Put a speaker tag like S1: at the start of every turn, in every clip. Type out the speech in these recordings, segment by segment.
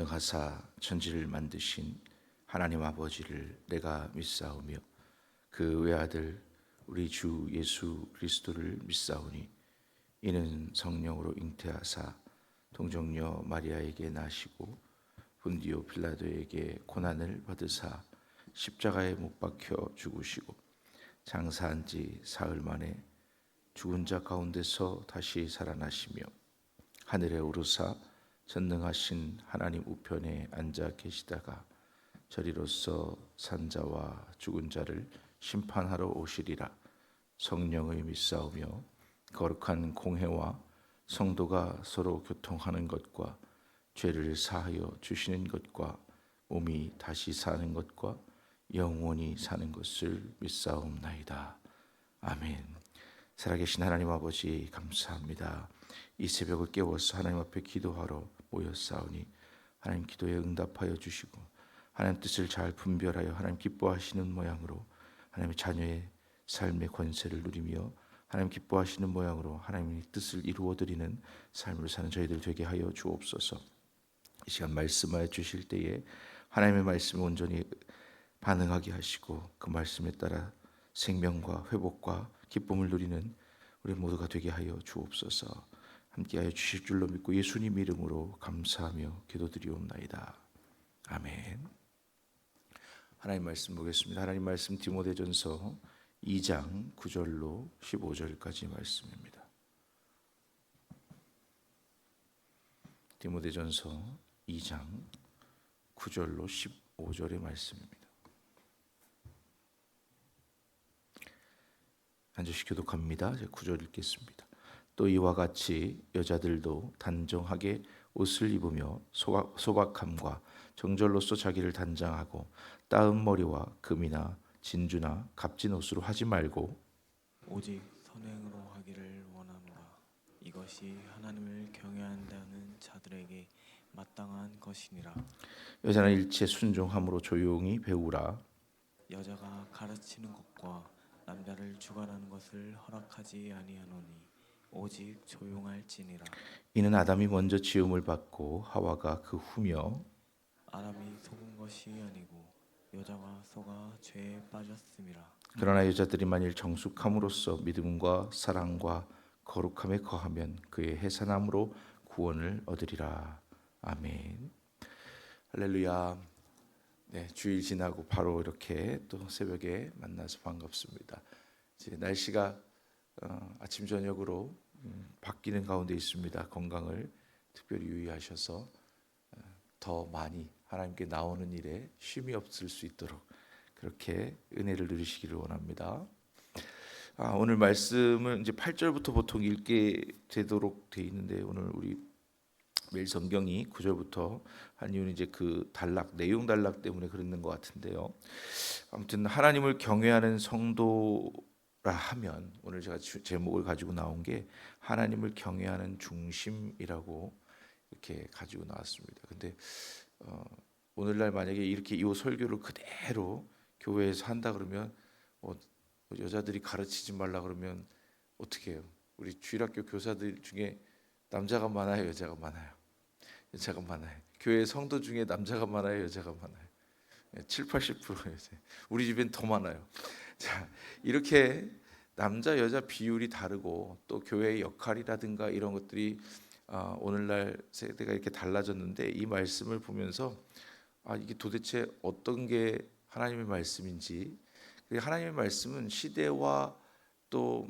S1: 전능하사 천지를 만드신 하나님 아버지를 내가 믿사오며 그 외아들 우리 주 예수 그리스도를 믿사오니 이는 성령으로 잉태하사 동정녀 마리아에게 나시고 본디오 빌라도에게 고난을 받으사 십자가에 못 박혀 죽으시고 장사한 지 사흘 만에 죽은 자 가운데서 다시 살아나시며 하늘에 오르사 전능하신 하나님 우편에 앉아 계시다가 저리로서 산 자와 죽은 자를 심판하러 오시리라. 성령의 믿사오며 거룩한 공회와 성도가 서로 교통하는 것과 죄를 사하여 주시는 것과 몸이 다시 사는 것과 영원히 사는 것을 믿사옵나이다. 아멘. 살아계신 하나님 아버지 감사합니다. 이 새벽을 깨워서 하나님 앞에 기도하러 모였사오니 하나님 기도에 응답하여 주시고 하나님 뜻을 잘 분별하여 하나님 기뻐하시는 모양으로 하나님의 자녀의 삶의 권세를 누리며 하나님 기뻐하시는 모양으로 하나님의 뜻을 이루어드리는 삶을 사는 저희들 되게 하여 주옵소서. 이 시간 말씀하여 주실 때에 하나님의 말씀에 온전히 반응하게 하시고 그 말씀에 따라 생명과 회복과 기쁨을 누리는 우리 모두가 되게 하여 주옵소서. 함께하여 주실 줄로 믿고 예수님 이름으로 감사하며 기도드리옵나이다. 아멘. 하나님 말씀 보겠습니다. 하나님 말씀 디모데전서 2장 9절로 15절까지 말씀입니다. 디모데전서 2장 9절로 15절의 말씀입니다. 한 절씩 교독합니다. 9절 읽겠습니다. 또 이와 같이 여자들도 단정하게 옷을 입으며 소박함과 정절로서 자기를 단장하고 따은 머리와 금이나 진주나 값진 옷으로 하지 말고
S2: 오직 선행으로 하기를 원하노라. 이것이 하나님을 경외한다는 자들에게 마땅한 것이니라.
S1: 여자는 일체 순종함으로 조용히 배우라.
S2: 여자가 가르치는 것과 남자를 주관하는 것을 허락하지 아니하노니 오직 조용할지니라.
S1: 이는 아담이 먼저 지음을 받고 하와가 그 후며
S2: 아담이 속은 것이 아니고 여자가 속아 죄에 빠졌음이라.
S1: 그러나 여자들이 만일 정숙함으로써 믿음과 사랑과 거룩함에 거하면 그의 해산함으로 구원을 얻으리라. 아멘. 할렐루야. 네, 주일 지나고 바로 이렇게 또 새벽에 만나서 반갑습니다. 이제 날씨가 아침 저녁으로 바뀌는 가운데 있습니다. 건강을 특별히 유의하셔서 더 많이 하나님께 나오는 일에 쉼이 없을 수 있도록 그렇게 은혜를 누리시기를 원합니다. 오늘 말씀은 이제 8절부터 보통 읽게 되도록 돼 있는데 오늘 우리 매일 성경이 9절부터 한 이유는 이제 그 내용 단락 때문에 그랬는 것 같은데요. 아무튼 하나님을 경외하는 성도라 하면 오늘 제가 제목을 가지고 나온 게 하나님을 경외하는 중심이라고 이렇게 가지고 나왔습니다. 근데 오늘날 만약에 이렇게 이 설교를 그대로 교회에서 한다 그러면 여자들이 가르치지 말라 그러면 어떻게 해요? 우리 주일학교 교사들 중에 남자가 많아요, 여자가 많아요? 여자가 많아요. 교회 성도 중에 남자가 많아요, 여자가 많아요? 7, 80%예요. 우리 집엔 더 많아요. 자, 이렇게 남자 여자 비율이 다르고 또 교회의 역할이라든가 이런 것들이 오늘날 세대가 이렇게 달라졌는데 이 말씀을 보면서 이게 도대체 어떤 게 하나님의 말씀인지, 하나님의 말씀은 시대와 또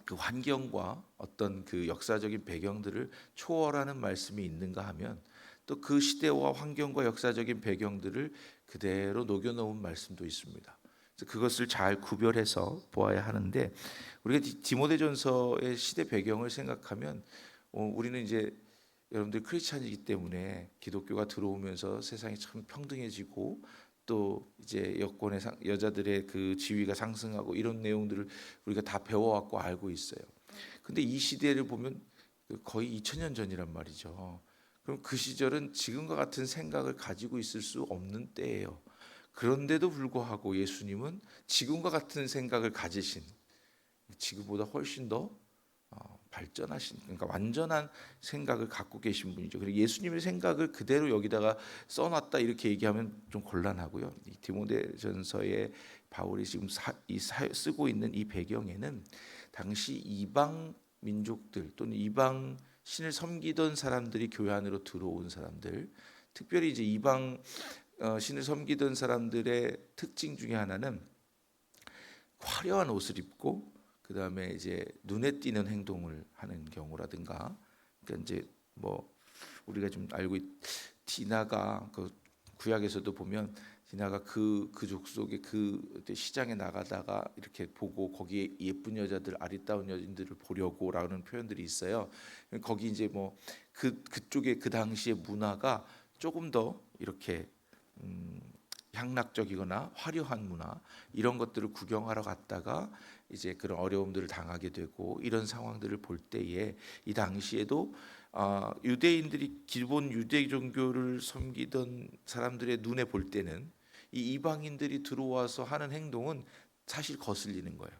S1: 그 환경과 어떤 그 역사적인 배경들을 초월하는 말씀이 있는가 하면 또 그 시대와 환경과 역사적인 배경들을 그대로 녹여놓은 말씀도 있습니다. 그래서 그것을 잘 구별해서 보아야 하는데 우리가 디모데전서의 시대 배경을 생각하면 우리는 이제 여러분들 크리스찬이기 때문에 기독교가 들어오면서 세상이 참 평등해지고 또 이제 여권의 여자들의 그 지위가 상승하고 이런 내용들을 우리가 다 배워왔고 알고 있어요. 근데 이 시대를 보면 거의 2000년 전이란 말이죠. 그럼 그 시절은 지금과 같은 생각을 가지고 있을 수 없는 때예요. 그런데도 불구하고 예수님은 지금과 같은 생각을 가지신 지금보다 훨씬 더 발전하신, 그러니까 완전한 생각을 갖고 계신 분이죠. 그리고 예수님의 생각을 그대로 여기다가 써놨다 이렇게 얘기하면 좀 곤란하고요. 이 디모데전서에 바울이 지금 쓰고 있는 이 배경에는 당시 이방 민족들 또는 이방 신을 섬기던 사람들이 교회 안으로 들어온 사람들, 특별히 이제 이방 신을 섬기던 사람들의 특징 중에 하나는 화려한 옷을 입고 그 다음에 이제 눈에 띄는 행동을 하는 경우라든가, 그러니까 이제 뭐 우리가 좀 디나가 그 구약에서도 보면 디나가 그 족속의 그 시장에 나가다가 이렇게 보고 거기에 예쁜 여자들, 아리따운 여인들을 보려고라는 표현들이 있어요. 거기 이제 뭐 그쪽에 그 당시의 문화가 조금 더 이렇게 향락적이거나 화려한 문화 이런 것들을 구경하러 갔다가 이제 그런 어려움들을 당하게 되고 이런 상황들을 볼 때에 이 당시에도 유대인들이 기본 유대 종교를 섬기던 사람들의 눈에 볼 때는 이 이방인들이 들어와서 하는 행동은 사실 거슬리는 거예요.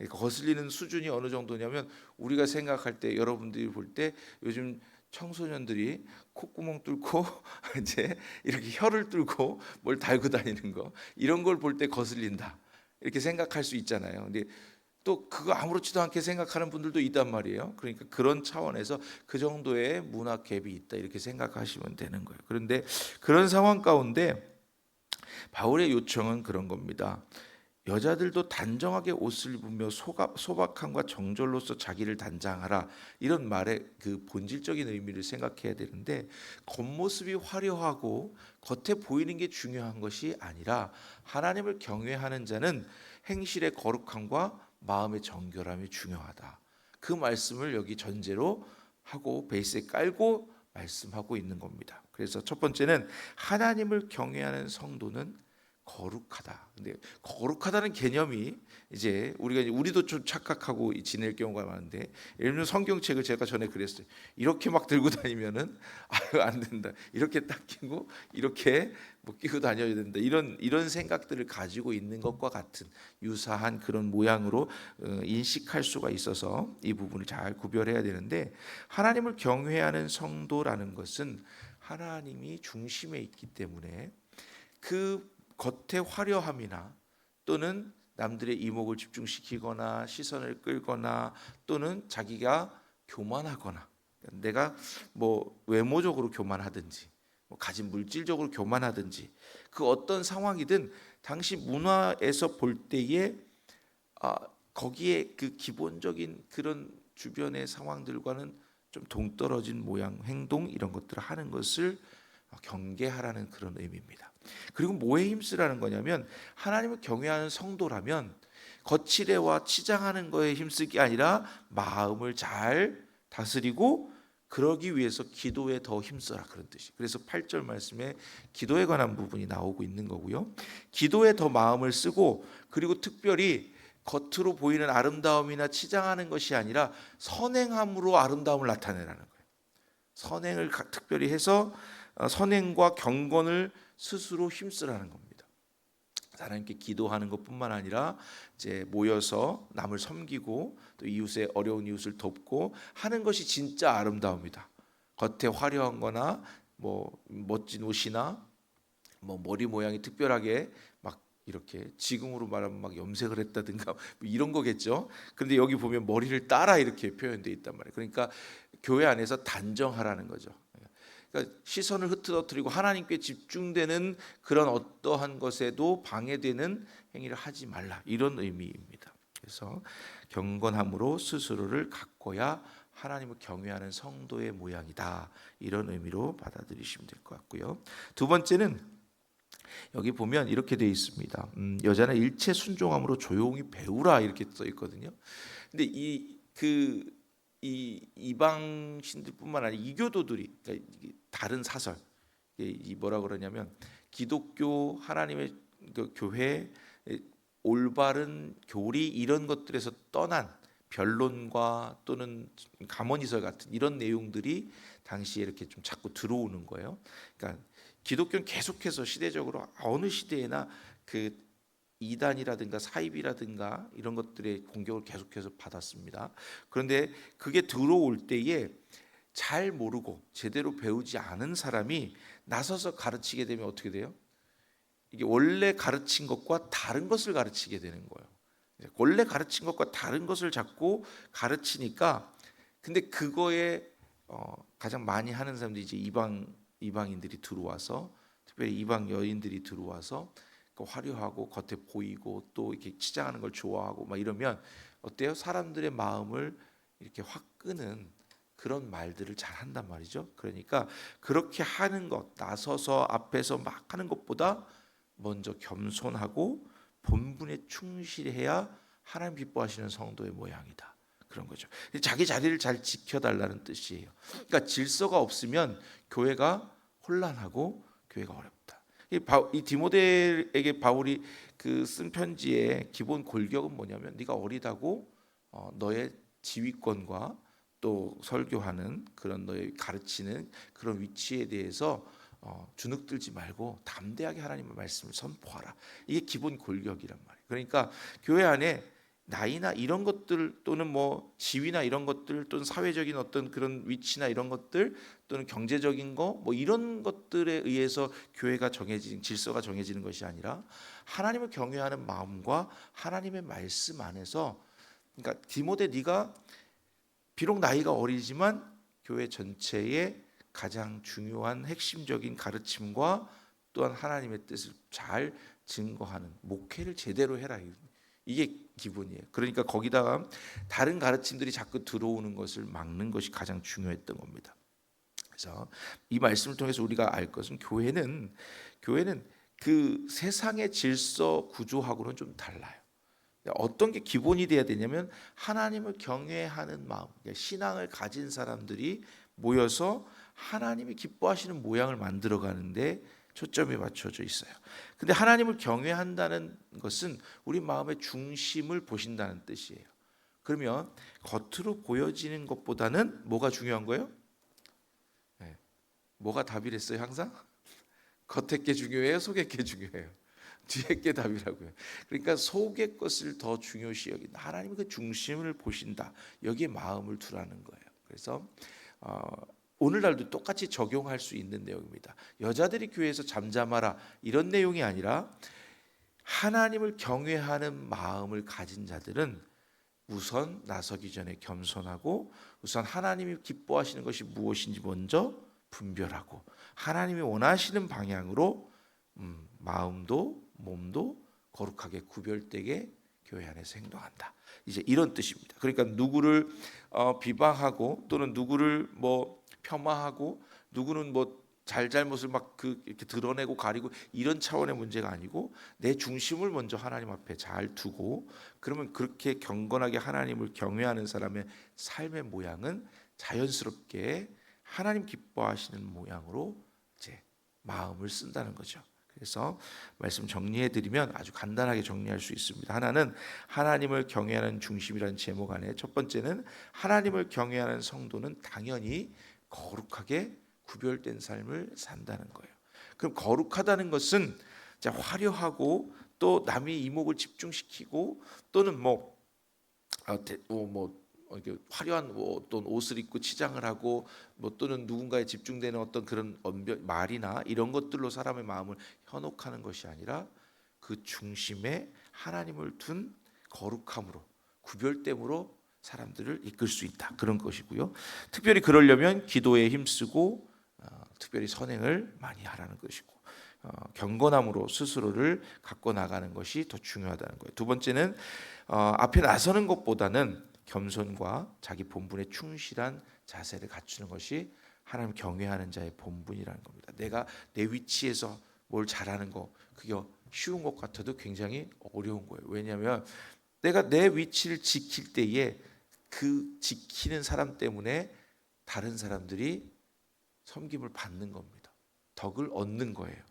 S1: 거슬리는 수준이 어느 정도냐면 우리가 생각할 때, 여러분들이 볼 때 요즘 청소년들이 콧구멍 뚫고 이제 이렇게 혀를 뚫고 뭘 달고 다니는 거, 이런 걸 볼 때 거슬린다 이렇게 생각할 수 있잖아요. 근데 또 그거 아무렇지도 않게 생각하는 분들도 있단 말이에요. 그러니까 그런 차원에서 그 정도의 문화 갭이 있다 이렇게 생각하시면 되는 거예요. 그런데 그런 상황 가운데 바울의 요청은 그런 겁니다. 여자들도 단정하게 옷을 입으며 소박함과 정절로서 자기를 단장하라, 이런 말의 그 본질적인 의미를 생각해야 되는데, 겉모습이 화려하고 겉에 보이는 게 중요한 것이 아니라 하나님을 경외하는 자는 행실의 거룩함과 마음의 정결함이 중요하다. 그 말씀을 여기 전제로 하고 베이스에 깔고 말씀하고 있는 겁니다. 그래서 첫 번째는 하나님을 경외하는 성도는 거룩하다. 근데 거룩하다는 개념이 이제 우리도 좀 착각하고 지낼 경우가 많은데, 예를 들면 성경책을 제가 전에 그랬어요. 이렇게 막 들고 다니면은 아유 안 된다. 이렇게 딱 끼고 이렇게 뭐 끼고 다녀야 된다. 이런 생각들을 가지고 있는 것과 같은 유사한 그런 모양으로 인식할 수가 있어서 이 부분을 잘 구별해야 되는데, 하나님을 경외하는 성도라는 것은 하나님이 중심에 있기 때문에 그 겉의 화려함이나 또는 남들의 이목을 집중시키거나 시선을 끌거나 또는 자기가 교만하거나, 내가 뭐 외모적으로 교만하든지 뭐 가진 물질적으로 교만하든지, 그 어떤 상황이든 당시 문화에서 볼 때에 거기에 그 기본적인 그런 주변의 상황들과는 좀 동떨어진 모양, 행동 이런 것들을 하는 것을 경계하라는 그런 의미입니다. 그리고 뭐에 힘쓰라는 거냐면, 하나님을 경외하는 성도라면 거칠애와 치장하는 거에 힘쓸 게 아니라 마음을 잘 다스리고 그러기 위해서 기도에 더 힘써라, 그런 뜻이. 그래서 8절 말씀에 기도에 관한 부분이 나오고 있는 거고요. 기도에 더 마음을 쓰고, 그리고 특별히 겉으로 보이는 아름다움이나 치장하는 것이 아니라 선행함으로 아름다움을 나타내라는 거예요. 선행을 특별히 해서 선행과 경건을 스스로 힘쓰라는 겁니다. 하나님께 기도하는 것뿐만 아니라 이제 모여서 남을 섬기고 또 이웃의 어려운 이웃을 돕고 하는 것이 진짜 아름다움이다. 겉에 화려한 거나 뭐 멋진 옷이나 뭐 머리 모양이 특별하게 막 이렇게 지금으로 말하면 막 염색을 했다든가 뭐 이런 거겠죠. 그런데 여기 보면 머리를 따라 이렇게 표현되어 있단 말이에요. 그러니까 교회 안에서 단정하라는 거죠. 그러니까 시선을 흐트러뜨리고 하나님께 집중되는 그런 어떠한 것에도 방해되는 행위를 하지 말라, 이런 의미입니다. 그래서 경건함으로 스스로를 가꿔야 하나님을 경외하는 성도의 모양이다, 이런 의미로 받아들이시면 될 것 같고요. 두 번째는 여기 보면 이렇게 되어 있습니다. 여자는 일체 순종함으로 조용히 배우라, 이렇게 써 있거든요. 근데 이 이방 신들뿐만 아니라 이교도들이, 그러니까 다른 사설, 이 뭐라 그러냐면 기독교 하나님의 교회 올바른 교리 이런 것들에서 떠난 변론과 또는 가문이설 같은 이런 내용들이 당시에 이렇게 좀 자꾸 들어오는 거예요. 그러니까 기독교는 계속해서 시대적으로 어느 시대에나 그 이단이라든가 사입이라든가 이런 것들의 공격을 계속해서 받았습니다. 그런데 그게 들어올 때에 잘 모르고 제대로 배우지 않은 사람이 나서서 가르치게 되면 어떻게 돼요? 이게 원래 가르친 것과 다른 것을 가르치게 되는 거예요. 원래 가르친 것과 다른 것을 자꾸 가르치니까, 근데 그거에 가장 많이 하는 사람들이 이제 이방인들이 들어와서, 특별히 이방 여인들이 들어와서 화려하고 겉에 보이고 또 이렇게 치장하는 걸 좋아하고 막 이러면 어때요? 사람들의 마음을 이렇게 확 끄는 그런 말들을 잘 한단 말이죠. 그러니까 그렇게 하는 것, 나서서 앞에서 막 하는 것보다 먼저 겸손하고 본분에 충실해야 하나님 기뻐하시는 성도의 모양이다. 그런 거죠. 자기 자리를 잘 지켜달라는 뜻이에요. 그러니까 질서가 없으면 교회가 혼란하고 교회가 어렵다. 이 디모데에게 바울이 그 쓴 편지의 기본 골격은 뭐냐면, 네가 어리다고 너의 지휘권과 또 설교하는 그런 너의 가르치는 그런 위치에 대해서 주눅들지 말고 담대하게 하나님의 말씀을 선포하라. 이게 기본 골격이란 말이에요. 그러니까 교회 안에 나이나 이런 것들 또는 뭐 지위나 이런 것들 또는 사회적인 어떤 그런 위치나 이런 것들 또는 경제적인 거 뭐 이런 것들에 의해서 교회가 정해진 질서가 정해지는 것이 아니라 하나님을 경외하는 마음과 하나님의 말씀 안에서, 그러니까 디모데 네가 비록 나이가 어리지만 교회 전체의 가장 중요한 핵심적인 가르침과 또한 하나님의 뜻을 잘 증거하는 목회를 제대로 해라. 이게 기본이에요. 그러니까 거기다가 다른 가르침들이 자꾸 들어오는 것을 막는 것이 가장 중요했던 겁니다. 그래서 이 말씀을 통해서 우리가 알 것은 교회는 그 세상의 질서 구조하고는 좀 달라요. 어떤 게 기본이 돼야 되냐면 하나님을 경외하는 마음, 신앙을 가진 사람들이 모여서 하나님이 기뻐하시는 모양을 만들어 가는데 초점이 맞춰져 있어요. 근데 하나님을 경외한다는 것은 우리 마음의 중심을 보신다는 뜻이에요. 그러면 겉으로 보여지는 것보다는 뭐가 중요한 거예요? 네. 뭐가 답이랬어요 항상? 겉에 게 중요해요? 속에 게 중요해요? 뒤에 게 답이라고요. 그러니까 속의 것을 더 중요시 여긴다. 하나님은 그 중심을 보신다. 여기에 마음을 두라는 거예요. 그래서 오늘날도 똑같이 적용할 수 있는 내용입니다. 여자들이 교회에서 잠잠하라 이런 내용이 아니라 하나님을 경외하는 마음을 가진 자들은 우선 나서기 전에 겸손하고 우선 하나님이 기뻐하시는 것이 무엇인지 먼저 분별하고 하나님이 원하시는 방향으로 마음도 몸도 거룩하게 구별되게 교회 안에서 행동한다. 이제 이런 뜻입니다. 그러니까 누구를 비방하고 또는 누구를 뭐 폄하하고 누구는 뭐 잘잘못을 막 이렇게 드러내고 가리고 이런 차원의 문제가 아니고 내 중심을 먼저 하나님 앞에 잘 두고, 그러면 그렇게 경건하게 하나님을 경외하는 사람의 삶의 모양은 자연스럽게 하나님 기뻐하시는 모양으로 이제 마음을 쓴다는 거죠. 그래서 말씀 정리해 드리면 아주 간단하게 정리할 수 있습니다. 하나는 하나님을 경외하는 중심이라는 제목 안에 첫 번째는 하나님을 경외하는 성도는 당연히 거룩하게 구별된 삶을 산다는 거예요. 그럼 거룩하다는 것은 화려하고 또 남의 이목을 집중시키고 또는 이렇게 화려한 어떤 옷을 입고 치장을 하고 또는 누군가에 집중되는 어떤 그런 말이나 이런 것들로 사람의 마음을 현혹하는 것이 아니라 그 중심에 하나님을 둔 거룩함으로 구별됨으로 사람들을 이끌 수 있다. 그런 것이고요. 특별히 그러려면 기도에 힘쓰고 특별히 선행을 많이 하라는 것이고 경건함으로 스스로를 갖고 나가는 것이 더 중요하다는 거예요. 두 번째는 앞에 나서는 것보다는 겸손과 자기 본분에 충실한 자세를 갖추는 것이 하나님 경외하는 자의 본분이라는 겁니다. 내가 내 위치에서 뭘 잘하는 거 그게 쉬운 것 같아도 굉장히 어려운 거예요. 왜냐하면 내가 내 위치를 지킬 때에 그 지키는 사람 때문에 다른 사람들이 섬김을 받는 겁니다. 덕을 얻는 거예요.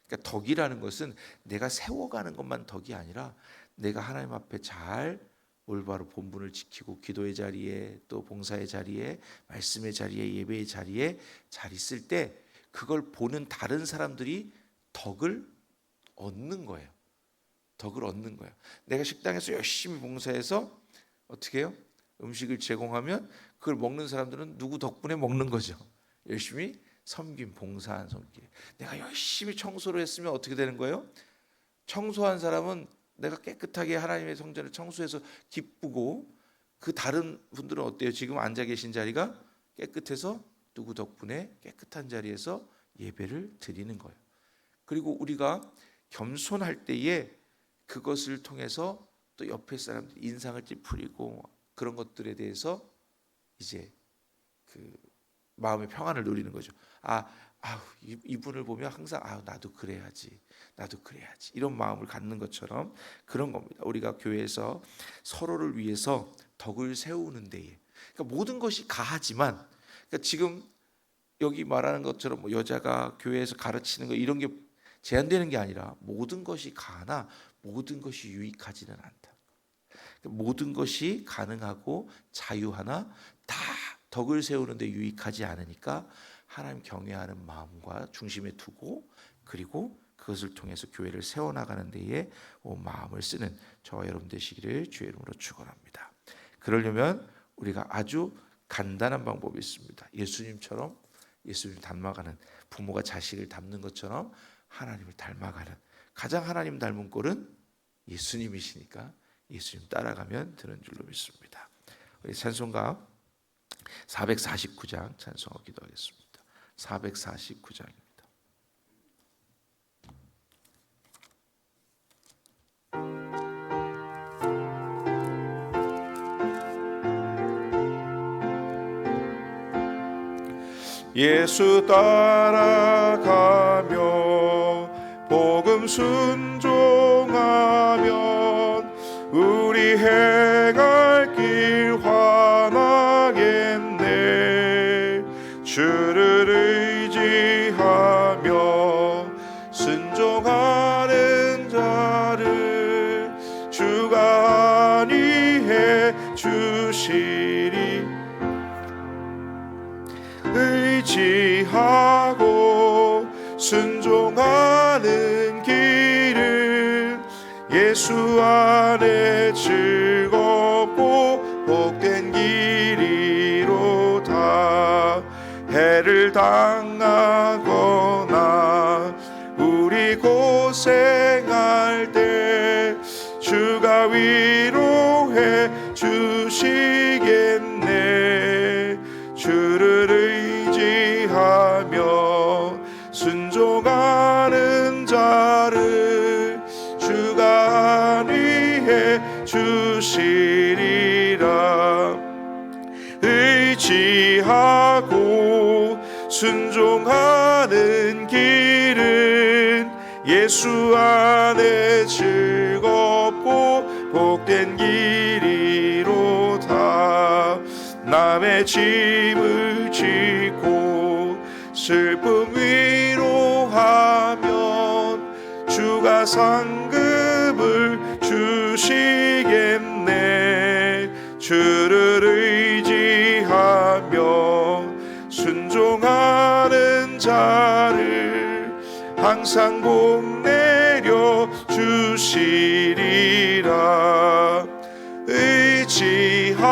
S1: 그러니까 덕이라는 것은 내가 세워가는 것만 덕이 아니라 내가 하나님 앞에 잘 올바로 본분을 지키고 기도의 자리에 또 봉사의 자리에 말씀의 자리에 예배의 자리에 잘 있을 때 그걸 보는 다른 사람들이 덕을 얻는 거예요. 덕을 얻는 거예요. 내가 식당에서 열심히 봉사해서 어떻게 해요? 음식을 제공하면 그걸 먹는 사람들은 누구 덕분에 먹는 거죠? 열심히 섬김, 봉사한 섬김. 내가 열심히 청소를 했으면 어떻게 되는 거예요? 청소한 사람은 내가 깨끗하게 하나님의 성전을 청소해서 기쁘고, 그 다른 분들은 어때요? 지금 앉아 계신 자리가 깨끗해서 누구 덕분에 깨끗한 자리에서 예배를 드리는 거예요. 그리고 우리가 겸손할 때에 그것을 통해서 또 옆에 사람들이 인상을 찌푸리고 그런 것들에 대해서 이제 그 마음의 평안을 누리는 거죠. 이분을 보면 항상 나도 그래야지, 나도 그래야지, 이런 마음을 갖는 것처럼 그런 겁니다. 우리가 교회에서 서로를 위해서 덕을 세우는 데에, 그러니까 모든 것이 가하지만, 그러니까 지금 여기 말하는 것처럼 뭐 여자가 교회에서 가르치는 거 이런 게 제한되는 게 아니라 모든 것이 가하나 모든 것이 유익하지는 않다. 모든 것이 가능하고 자유하나 다 덕을 세우는 데 유익하지 않으니까 하나님 경외하는 마음과 중심에 두고, 그리고 그것을 통해서 교회를 세워나가는 데에 온 마음을 쓰는 저와 여러분 되시기를 주의 이름으로 축원합니다. 그러려면 우리가 아주 간단한 방법이 있습니다. 예수님처럼, 예수님 닮아가는, 부모가 자식을 닮는 것처럼 하나님을 닮아가는, 가장 하나님 닮은 꼴은 예수님이시니까 예수님 따라가면 되는 줄로 믿습니다. 우리 찬송가 449장 찬송하고 기도하겠습니다. 449장입니다. 예수 따라가며 복음 순종하면 우리 행할 길 환하겠네. 주를 의지하며 순종하는 자를 주가 안위해 주시리. 의지하고 순종하는 길은 예수 안에 즐겁고 복된 길이로다. 해를 당하거나 우리 고생할 때 주가 위로해 주시겠네. 주를 의지하며 순종하는 자를 주가 안위해 주시리라. 의지하고 순종하는 길은 예수 안에 즐겁고 복된 길이로다. 남의 짐을 짓고 슬픔 위로하면 주가 상급을 주시겠네. 주를 의지하며 순종하는 자를 항상 복 내려 주시리라. 의지하고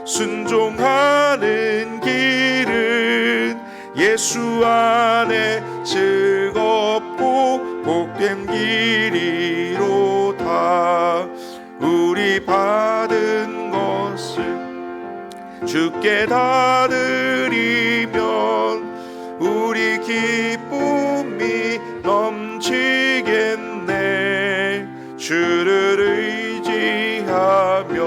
S1: 순종하는 길은 예수 안에 즐겁고 복된 길이로다. 우리 받은 것을 주께 다 드리면 우리 기쁨이 넘치겠네. 주를 의지하며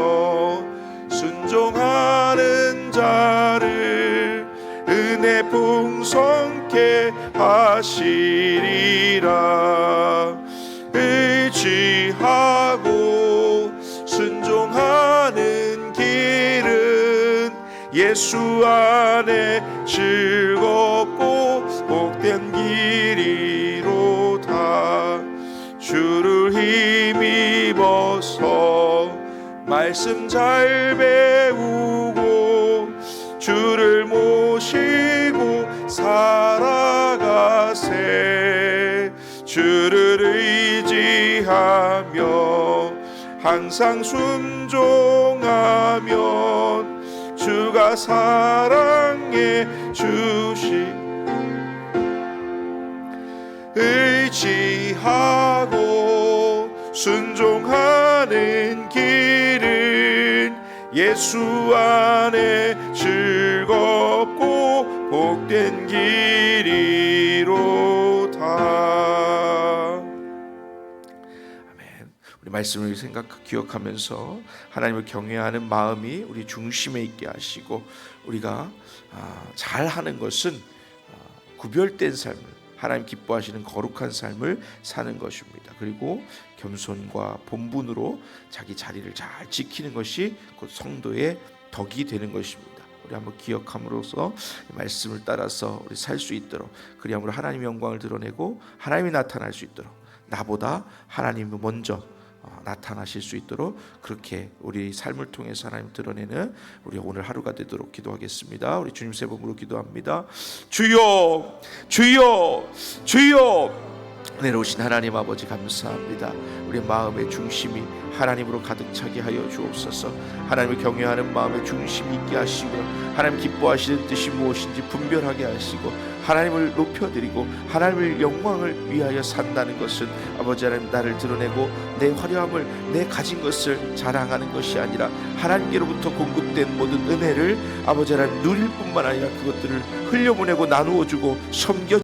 S1: 순종하는 자를 은혜 풍성케 하시리라. 의지하고 순종하는 길은 예수 안에 즐겁고 복된 길이로다. 주를 힘입어서 말씀 잘 배우고 주를 모시고 살아가세. 주를 의지 항상 순종하면 주가 사랑해 주시 의지하고 순종하는 길은 예수 안에 즐겁고 복된 길이로다. 아멘. 우리 말씀을 기억하면서 하나님을 경외하는 마음이 우리 중심에 있게 하시고, 우리가 잘하는 것은 구별된 삶을, 하나님 기뻐하시는 거룩한 삶을 사는 것입니다. 그리고 겸손과 본분으로 자기 자리를 잘 지키는 것이 곧 성도의 덕이 되는 것입니다. 우리 한번 기억함으로써 말씀을 따라서 우리 살 수 있도록, 그리함으로 하나님의 영광을 드러내고 하나님이 나타날 수 있도록, 나보다 하나님이 먼저 나타나실 수 있도록 그렇게 우리 삶을 통해서 하나님 드러내는 우리 오늘 하루가 되도록 기도하겠습니다. 우리 주님 세 번으로 기도합니다. 주여, 주여, 주여. 내려오신 하나님 아버지 감사합니다. 우리 마음의 중심이 하나님으로 가득 차게 하여 주옵소서. 하나님을 경외하는 마음의 중심이 있게 하시고, 하나님 기뻐하시는 뜻이 무엇인지 분별하게 하시고, 하나님을 높여드리고 하나님의 영광을 위하여 산다는 것은 아버지 하나님 나를 드러내고 내 화려함을, 내 가진 것을 자랑하는 것이 아니라 하나님께로부터 공급된 모든 은혜를 아버지 하나님 누릴 뿐만 아니라 그것들을 흘려보내고 나누어주고 섬겨